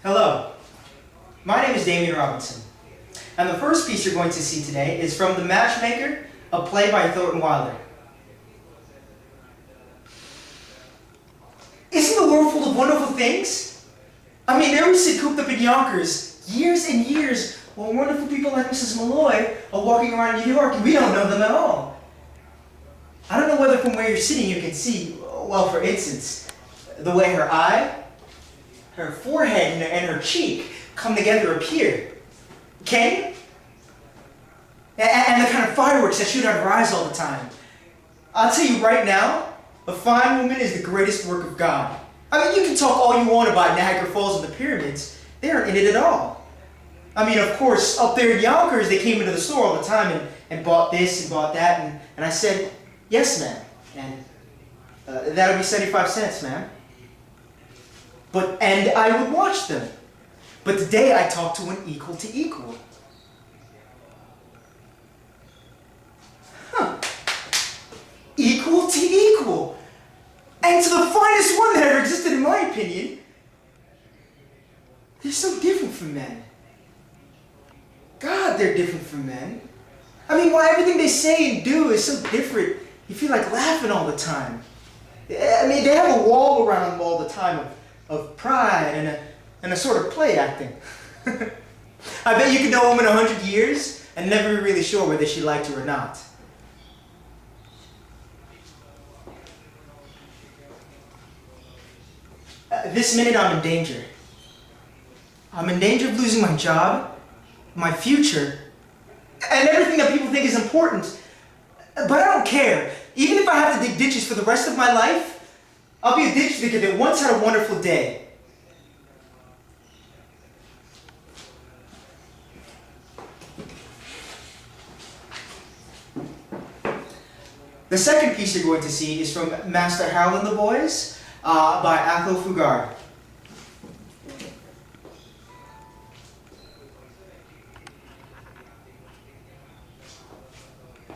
Hello, my name is Damian Robinson, and the first piece you're going to see today is from The Matchmaker, a play by Thornton Wilder. Isn't the world full of wonderful things? I mean, there we sit cooped up in Yonkers, years and years, while wonderful people like Mrs. Malloy are walking around New York and we don't know them at all. I don't know whether from where you're sitting you can see, well, for instance, the way her eye, her forehead, and her cheek come together up here. Can you? And the kind of fireworks that shoot out of her eyes all the time. I'll tell you right now, a fine woman is the greatest work of God. I mean, you can talk all you want about Niagara Falls and the pyramids. They aren't in it at all. I mean, of course, up there in Yonkers, they came into the store all the time and bought this and bought that. And I said, yes, ma'am. And that'll be 75 cents, ma'am. And I would watch them. But today I talked to an equal to equal. Huh. Equal to equal. And to the finest one that ever existed, in my opinion. They're so different from men. God, they're different from men. I mean, why everything they say and do is so different. You feel like laughing all the time. I mean, they have a wall around them all the time of pride and a sort of play acting. I bet you could know a woman 100 years and never be really sure whether she liked you or not. This minute I'm in danger. I'm in danger of losing my job, my future, and everything that people think is important. But I don't care. Even if I have to dig ditches for the rest of my life, I'll be a ditch digger that once had a wonderful day. The second piece you're going to see is from Master Harold and the Boys by Athol Fugard.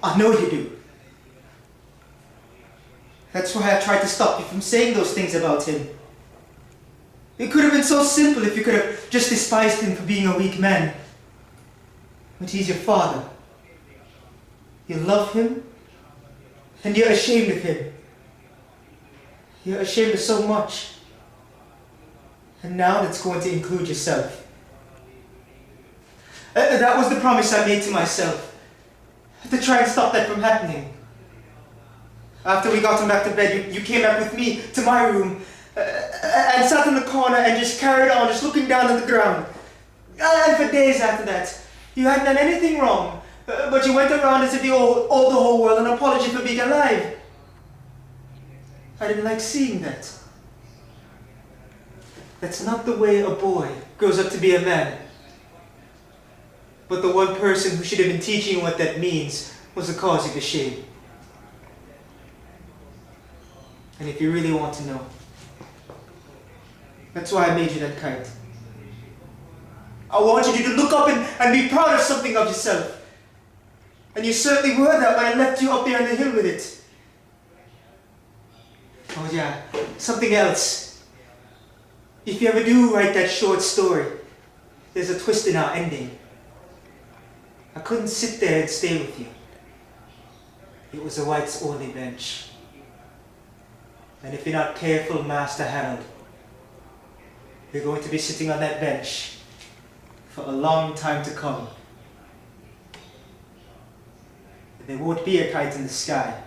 I know you do. That's why I tried to stop you from saying those things about him. It could have been so simple if you could have just despised him for being a weak man. But he's your father. You love him, and you're ashamed of him. You're ashamed of so much. And now that's going to include yourself. That was the promise I made to myself, to try and stop that from happening. After we got him back to bed, you came back with me to my room and sat in the corner and just carried on, just looking down at the ground. And for days after that, you hadn't done anything wrong, but you went around as if you owed the whole world an apology for being alive. I didn't like seeing that. That's not the way a boy grows up to be a man. But the one person who should have been teaching you what that means was the cause of your shame. And if you really want to know, that's why I made you that kite. I wanted you to look up and be proud of something of yourself. And you certainly were that when I left you up there on the hill with it. Oh yeah, something else. If you ever do write that short story, there's a twist in our ending. I couldn't sit there and stay with you. It was a white's only bench. And if you're not careful, Master Harold, you're going to be sitting on that bench for a long time to come. There won't be a kite in the sky.